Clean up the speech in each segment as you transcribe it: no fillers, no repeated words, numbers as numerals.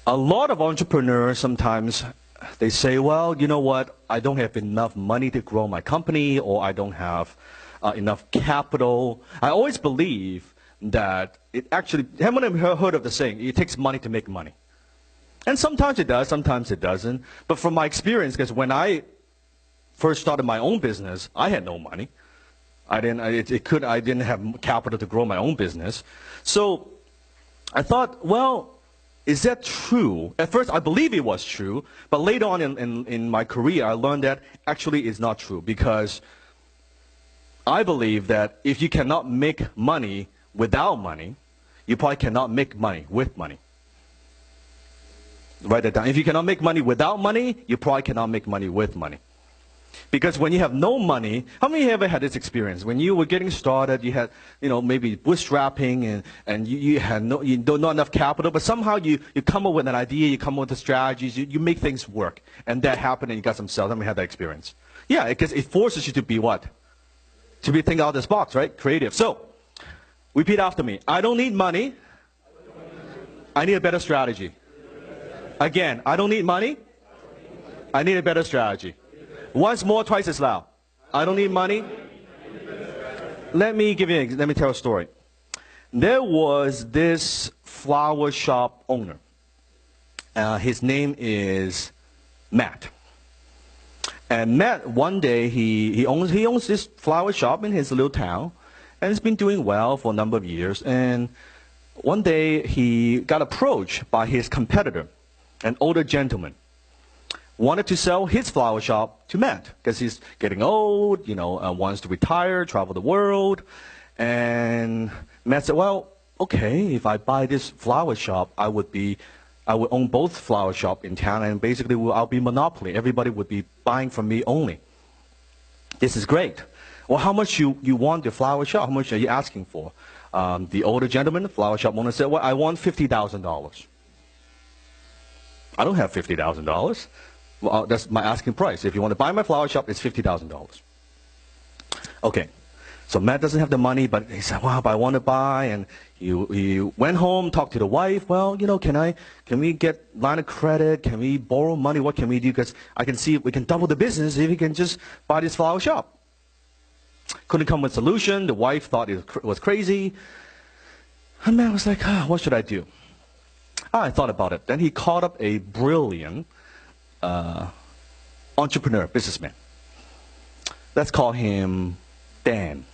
A lot of entrepreneurs sometimes they say, well, you know what, I don't have enough money to grow my company, or I don't have enough capital. I always believe that it actually, haven't you heard of the saying, it takes money to make money? And sometimes it does, sometimes it doesn't. But from my experience, because when I first started my own business, I had no money. I didn't have capital to grow my own business. So I thought, well, is that true? At first, I believe it was true, but later on in my career, I learned that actually it's not true, because I believe that if you cannot make money without money, you probably cannot make money with money. Write that down. If you cannot make money without money, you probably cannot make money with money. Because when you have no money, how many of you ever had this experience? When you were getting started, you had, maybe bootstrapping, and you had not enough capital, but somehow you come up with an idea, you come up with the strategies, you make things work. And that happened, and you got some sales. How many had that experience? Yeah, because it forces you to be what? To be thinking out of this box, right? Creative. So, repeat after me. I don't need money. I need a better strategy. Again, I don't need money. I need a better strategy. Once more, twice as loud. I don't need money. Let me tell a story. There was this flower shop owner. His name is Matt. And Matt, one day, he owns this flower shop in his little town, and it's been doing well for a number of years. And one day, he got approached by his competitor, an older gentleman. Wanted to sell his flower shop to Matt because he's getting old, wants to retire, travel the world. And Matt said, well, okay, if I buy this flower shop, I would own both flower shop in town, and basically I'll be monopoly. Everybody would be buying from me only. This is great. Well, how much you want the flower shop? How much are you asking for? The older gentleman, the flower shop owner, said, well, I want $50,000. I don't have $50,000. Well, that's my asking price. If you want to buy my flower shop, it's $50,000. Okay. So Matt doesn't have the money, but he said, well, but I want to buy. And he went home, talked to the wife. Well, can we get line of credit? Can we borrow money? What can we do? Because I can see if we can double the business if we can just buy this flower shop. Couldn't come with a solution. The wife thought it was crazy. And Matt was like, what should I do? I thought about it. Then he called up a brilliant entrepreneur, businessman. Let's call him Dan.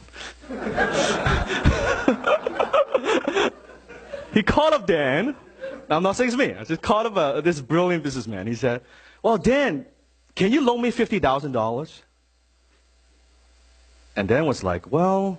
He called up Dan. Now, I'm not saying it's me. I just called up this brilliant businessman. He said, well, Dan, can you loan me $50,000? And Dan was like, well,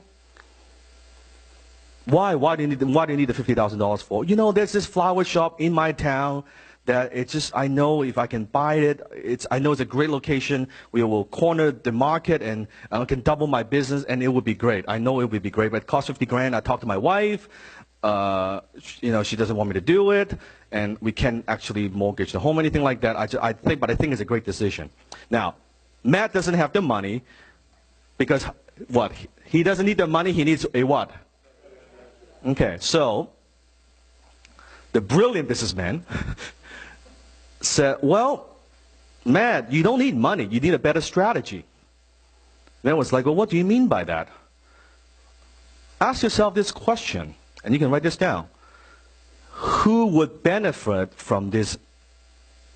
why do you need the $50,000 for? There's this flower shop in my town that I know if I can buy it, I know it's a great location. We will corner the market, and I can double my business, and it would be great. I know it would be great, but it costs $50,000. I talked to my wife. She doesn't want me to do it, and we can't actually mortgage the home, anything like that. I think it's a great decision. Now, Matt doesn't have the money because what? He doesn't need the money. He needs a what? Okay, so the brilliant businessman said, well, Matt, you don't need money. You need a better strategy. Matt was like, well, what do you mean by that? Ask yourself this question, and you can write this down. Who would benefit from this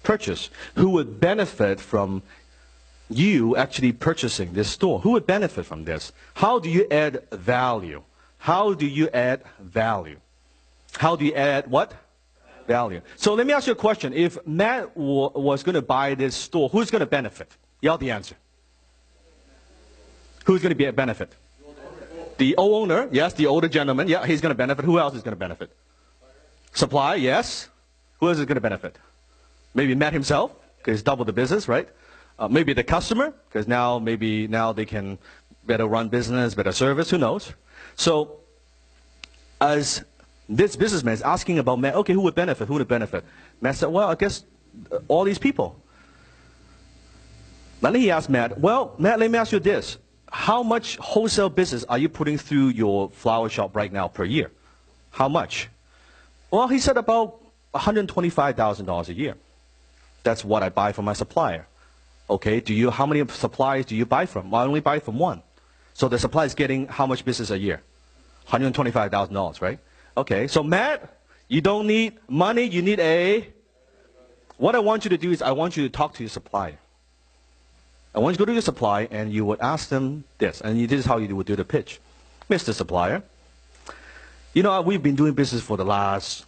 purchase? Who would benefit from you actually purchasing this store? Who would benefit from this? How do you add value? How do you add value? How do you add what? Value. So let me ask you a question. If Matt was going to buy this store, who's going to benefit? You have the answer. Who's going to be a benefit? The owner, yes, the older gentleman, yeah, he's going to benefit. Who else is going to benefit? Supply, yes. Who else is going to benefit? Maybe Matt himself, because he's doubled the business, right? Maybe the customer, because now they can better run business, better service, who knows? So, as this businessman is asking about Matt, okay, who would benefit? Who would benefit? Matt said, well, I guess all these people. Then he asked Matt, well, Matt, let me ask you this. How much wholesale business are you putting through your flower shop right now per year? How much? Well, he said about $125,000 a year. That's what I buy from my supplier. Okay, how many suppliers do you buy from? Well, I only buy from one. So the supplier is getting how much business a year? $125,000, right? Okay, so Matt, you don't need money, you need what I want you to do is I want you to talk to your supplier. I want you to go to your supplier and you would ask them this, and this is how you would do the pitch. Mr. Supplier, you know, we've been doing business for the last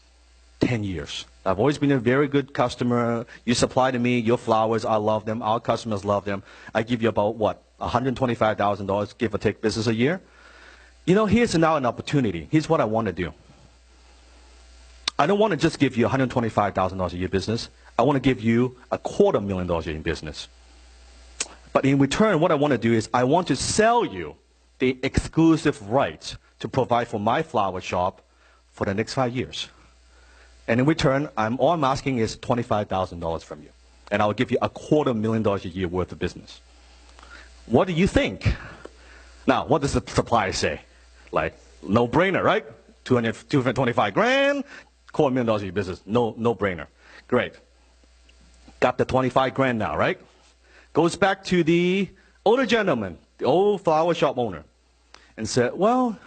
10 years. I've always been a very good customer. You supply to me your flowers. I love them. Our customers love them. I give you about, what, $125,000, give or take, business a year. You know, here's now an opportunity. Here's what I want to do. I don't want to just give you $125,000 a year business. I want to give you $250,000 in business. But in return, what I want to do is I want to sell you the exclusive rights to provide for my flower shop for the next 5 years. And in return, all I'm asking is $25,000 from you. And I'll give you $250,000 a year worth of business. What do you think? Now, what does the supplier say? Like, no brainer, right? 225 grand, $250,000 a year business. No brainer. Great. Got the 25 grand now, right? Goes back to the older gentleman, the old flower shop owner, and said, well,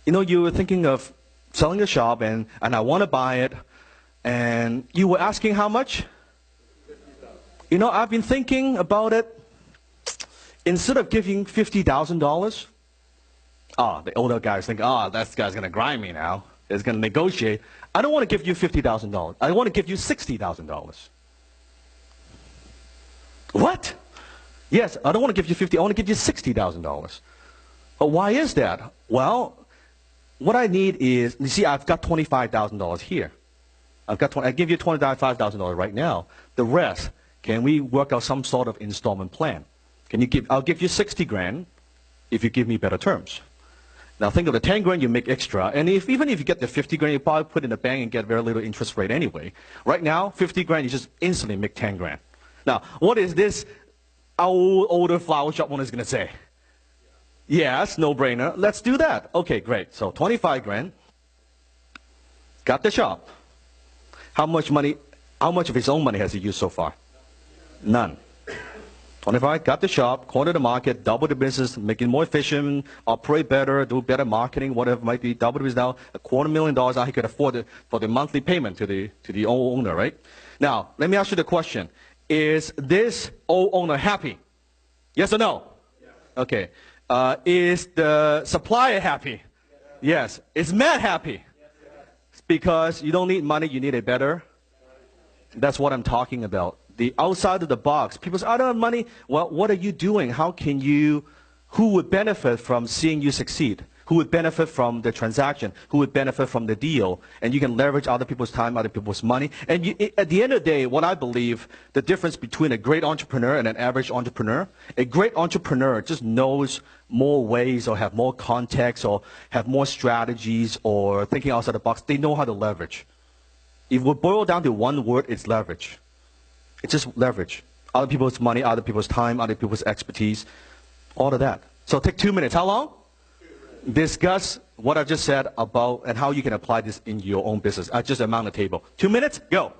you know, you were thinking of selling the shop, and I want to buy it, and you were asking how much? You know, I've been thinking about it. Instead of giving $50,000, the older guy's thinking, that guy's going to grind me now. He's going to negotiate. I don't want to give you $50,000. I want to give you $60,000. What? Yes, I don't want to give you $50,000. I want to give you $60,000. But why is that? Well, what I need is, you see, I've got $25,000 here. I give you $25,000 right now. The rest, can we work out some sort of installment plan? I'll give you 60 grand if you give me better terms. Now think of the 10 grand you make extra, and even if you get the 50 grand, you probably put in the bank and get very little interest rate anyway. Right now, 50 grand, you just instantly make 10 grand. Now, what is this older flower shop owner going to say? Yes, no brainer. Let's do that. Okay, great. So 25 grand. Got the shop. How much of his own money has he used so far? None. 25, got the shop, corner the market, double the business, make it more efficient, operate better, do better marketing, whatever it might be. Double the business now, $250,000 now he could afford it for the monthly payment to the old owner, right? Now, let me ask you the question. Is this old owner happy? Yes or no? Yes. Okay. Is the supplier happy? Yes. Is Matt happy? Yes. Because you don't need money, you need a better. That's what I'm talking about. The outside of the box. People say, I don't have money. Well, what are you doing? Who would benefit from seeing you succeed? Who would benefit from the transaction? Who would benefit from the deal? And you can leverage other people's time, other people's money. And at the end of the day, what I believe, the difference between a great entrepreneur and an average entrepreneur, a great entrepreneur just knows more ways or have more context or have more strategies or thinking outside the box. They know how to leverage. If we boil down to one word, it's leverage. It's just leverage. Other people's money, other people's time, other people's expertise, all of that. So take 2 minutes. How long? Discuss what I just said about and how you can apply this in your own business. I just amount the table. 2 minutes? Go.